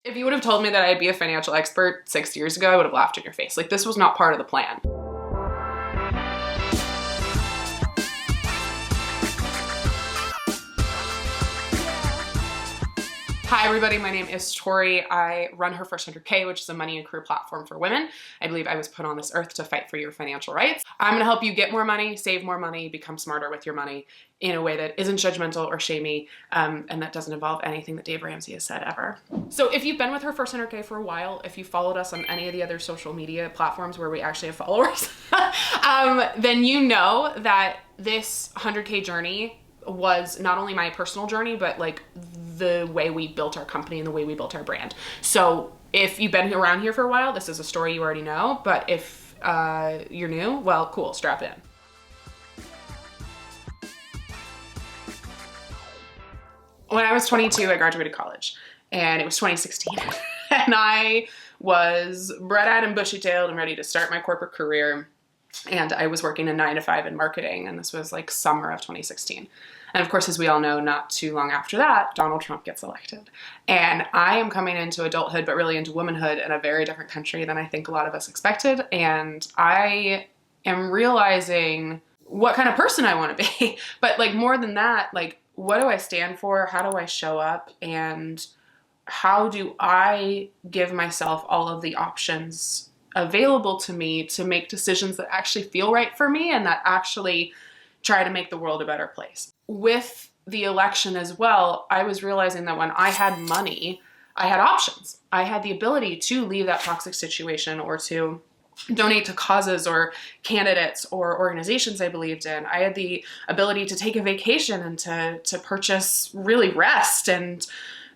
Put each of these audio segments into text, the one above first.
If you would have told me that I'd be a financial expert 6 years ago, I would have laughed in your face. Like, this was not part of the plan. Hi everybody, my name is Tori. I run Her First 100K, which is a money and career platform for women. I believe I was put on this earth to fight for your financial rights. I'm gonna help you get more money, save more money, become smarter with your money in a way that isn't judgmental or shamey, and that doesn't involve anything that Dave Ramsey has said ever. So if you've been with Her First 100K for a while, if you followed us on any of the other social media platforms where we actually have followers, then you know that this 100K journey was not only my personal journey, but like the way we built our company and the way we built our brand. So if you've been around here for a while, this is a story you already know, but if you're new, well, cool, strap in. When I was 22, I graduated college, and it was 2016. And I was bright-eyed and bushy-tailed and ready to start my corporate career. And I was working a 9-to-5 in marketing, and this was like summer of 2016. And of course, as we all know, not too long after that, Donald Trump gets elected. And I am coming into adulthood, but really into womanhood in a very different country than I think a lot of us expected. And I am realizing what kind of person I want to be. But like more than that, like what do I stand for? How do I show up? And how do I give myself all of the options available to me to make decisions that actually feel right for me and that actually try to make the world a better place? With the election as well, I was realizing that when I had money, I had options. I had the ability to leave that toxic situation or to donate to causes or candidates or organizations I believed in. I had the ability to take a vacation and to purchase really rest and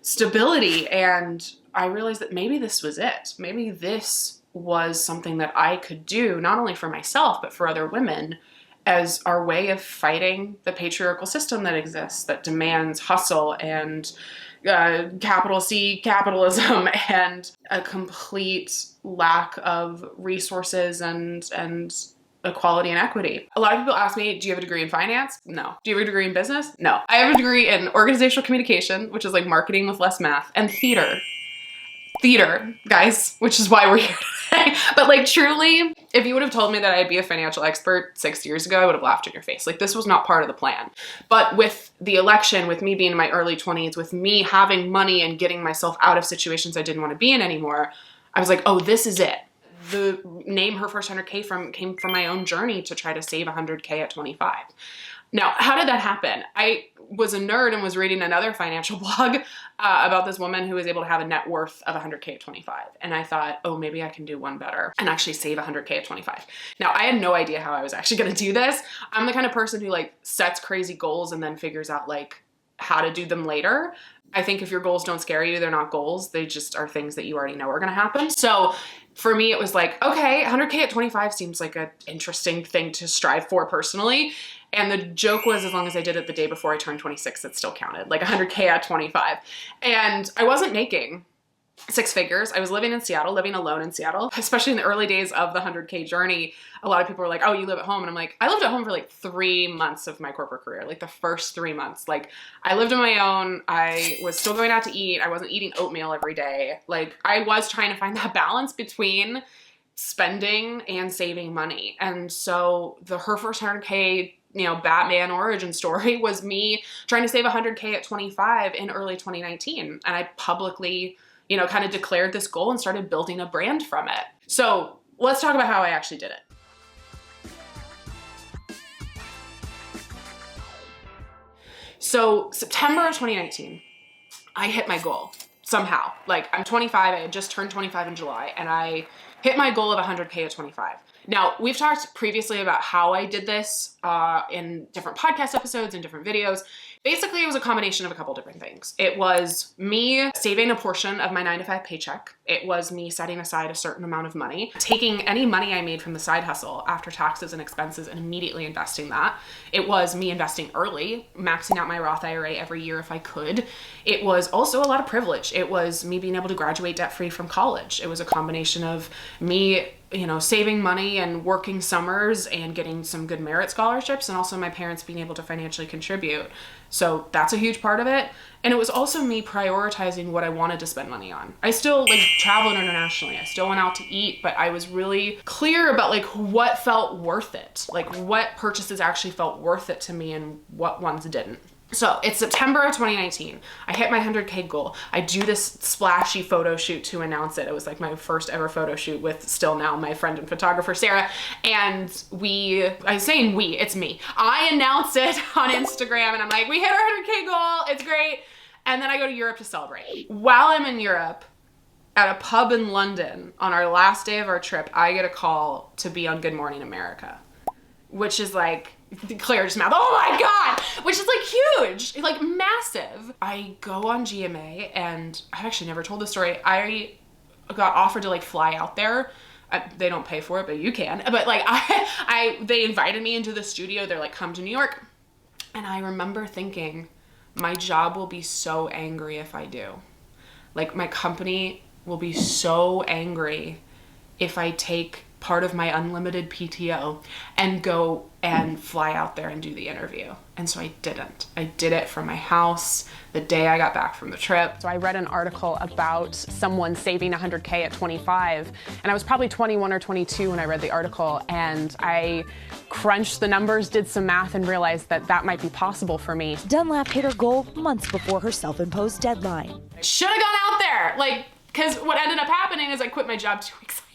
stability. And I realized that maybe this was it. Maybe this was something that I could do, not only for myself, but for other women, as our way of fighting the patriarchal system that exists, that demands hustle and capital C capitalism and a complete lack of resources and equality and equity. A lot of people ask me, do you have a degree in finance? No. Do you have a degree in business? No. I have a degree in organizational communication, which is like marketing with less math, and theater, guys, which is why we're here today. But like truly, if you would have told me that I'd be a financial expert 6 years ago, I would have laughed in your face. Like this was not part of the plan. But with the election, with me being in my early 20s, with me having money and getting myself out of situations I didn't want to be in anymore, I was like, oh, this is it. The name Her First 100K came from my own journey to try to save 100K at 25. Now, how did that happen? I was a nerd and was reading another financial blog about this woman who was able to have a net worth of 100K at 25. And I thought, oh, maybe I can do one better and actually save 100K at 25. Now, I had no idea how I was actually going to do this. I'm the kind of person who like sets crazy goals and then figures out like how to do them later. I think if your goals don't scare you, they're not goals. They just are things that you already know are going to happen. So for me, it was like, okay, 100K at 25 seems like an interesting thing to strive for personally. And the joke was, as long as I did it the day before I turned 26, it still counted, like 100K at 25. And I wasn't making six figures. I was living in Seattle, living alone in Seattle, especially in the early days of the 100K journey. A lot of people were like, oh, you live at home. And I'm like, I lived at home for like 3 months of my corporate career, like the first 3 months. Like I lived on my own. I was still going out to eat. I wasn't eating oatmeal every day. Like I was trying to find that balance between spending and saving money. And so the Her First 100K Batman origin story was me trying to save 100K at 25 in early 2019. And I publicly, kind of declared this goal and started building a brand from it. So let's talk about how I actually did it. So September of 2019, I hit my goal somehow. Like I'm 25, I had just turned 25 in July, and I hit my goal of 100K at 25. Now, we've talked previously about how I did this in different podcast episodes and different videos. Basically, it was a combination of a couple different things. It was me saving a portion of my 9-to-5 paycheck. It was me setting aside a certain amount of money, taking any money I made from the side hustle after taxes and expenses and immediately investing that. It was me investing early, maxing out my Roth IRA every year if I could. It was also a lot of privilege. It was me being able to graduate debt-free from college. It was a combination of me you know, saving money and working summers and getting some good merit scholarships, and also my parents being able to financially contribute. So that's a huge part of it. And it was also me prioritizing what I wanted to spend money on. I still like traveled internationally. I still went out to eat, but I was really clear about like what felt worth it. Like what purchases actually felt worth it to me and what ones didn't. So it's September of 2019. I hit my 100K goal. I do this splashy photo shoot to announce it. It was like my first ever photo shoot with still now my friend and photographer, Sarah. And I'm saying we, it's me. I announce it on Instagram and I'm like, we hit our 100K goal. It's great. And then I go to Europe to celebrate. While I'm in Europe, at a pub in London, on our last day of our trip, I get a call to be on Good Morning America, which is like, Claire just mouth, oh my God, which is like huge, like massive. I go on GMA and I've actually never told this story. I got offered to like fly out there. They don't pay for it, but you can. But like they invited me into the studio. They're like, come to New York. And I remember thinking, my job will be so angry if I do. Like my company will be so angry if I take part of my unlimited PTO and go and fly out there and do the interview. And so I didn't. I did it from my house the day I got back from the trip. So I read an article about someone saving 100K at 25, and I was probably 21 or 22 when I read the article, and I crunched the numbers, did some math, and realized that that might be possible for me. Dunlap hit her goal months before her self-imposed deadline. I should have gone out there, like, because what ended up happening is I quit my job 2 weeks later.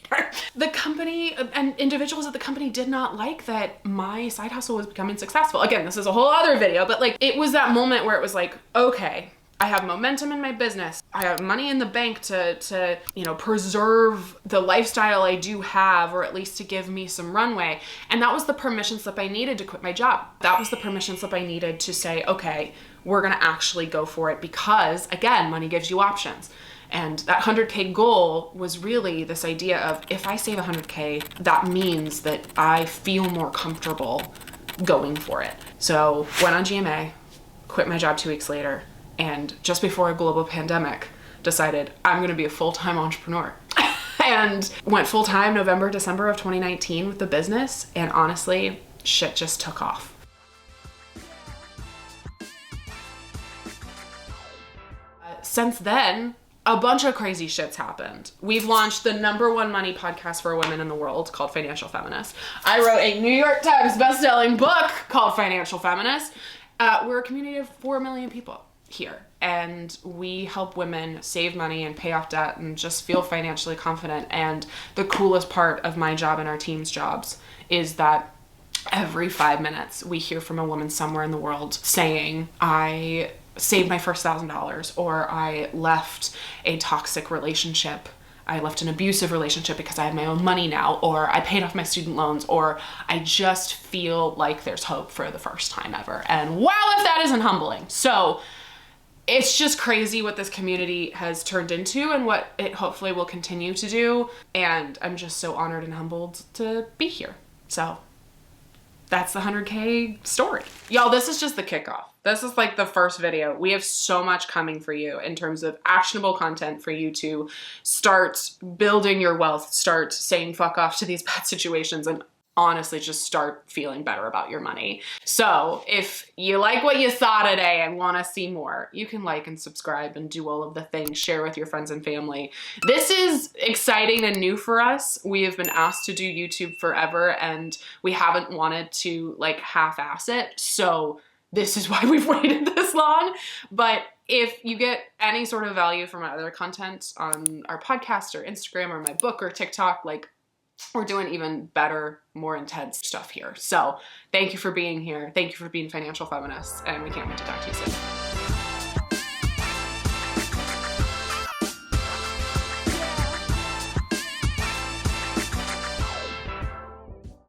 The company and individuals at the company did not like that my side hustle was becoming successful. Again, this is a whole other video, but like it was that moment where it was like, okay, I have momentum in my business. I have money in the bank to you know, preserve the lifestyle I do have, or at least to give me some runway. And that was the permission slip I needed to quit my job. That was the permission slip I needed to say, okay, we're gonna actually go for it, because again, money gives you options. And that 100K goal was really this idea of, if I save 100K, that means that I feel more comfortable going for it. So went on GMA, quit my job 2 weeks later, and just before a global pandemic, decided I'm gonna be a full-time entrepreneur. And went full-time November, December of 2019 with the business, and honestly, shit just took off. Since then, a bunch of crazy shit's happened. We've launched the #1 money podcast for women in the world called Financial Feminist. I wrote a New York Times bestselling book called Financial Feminist. We're a community of 4 million people here, and we help women save money and pay off debt and just feel financially confident. And the coolest part of my job and our team's jobs is that every 5 minutes we hear from a woman somewhere in the world saying, I saved my first $1,000, or I left a toxic relationship. I left an abusive relationship because I have my own money now, or I paid off my student loans, or I just feel like there's hope for the first time ever. And wow, if that isn't humbling. So it's just crazy what this community has turned into and what it hopefully will continue to do. And I'm just so honored and humbled to be here. So that's the 100K story. Y'all, this is just the kickoff. This is like the first video. We have so much coming for you in terms of actionable content for you to start building your wealth, start saying fuck off to these bad situations, and honestly just start feeling better about your money. So if you like what you saw today and want to see more, you can like and subscribe and do all of the things, share with your friends and family. This is exciting and new for us. We have been asked to do YouTube forever, and we haven't wanted to like half-ass it. So this is why we've waited this long. But if you get any sort of value from my other content on our podcast or Instagram or my book or TikTok, like, we're doing even better, more intense stuff here. So thank you for being here. Thank you for being financial feminists, and we can't wait to talk to you soon.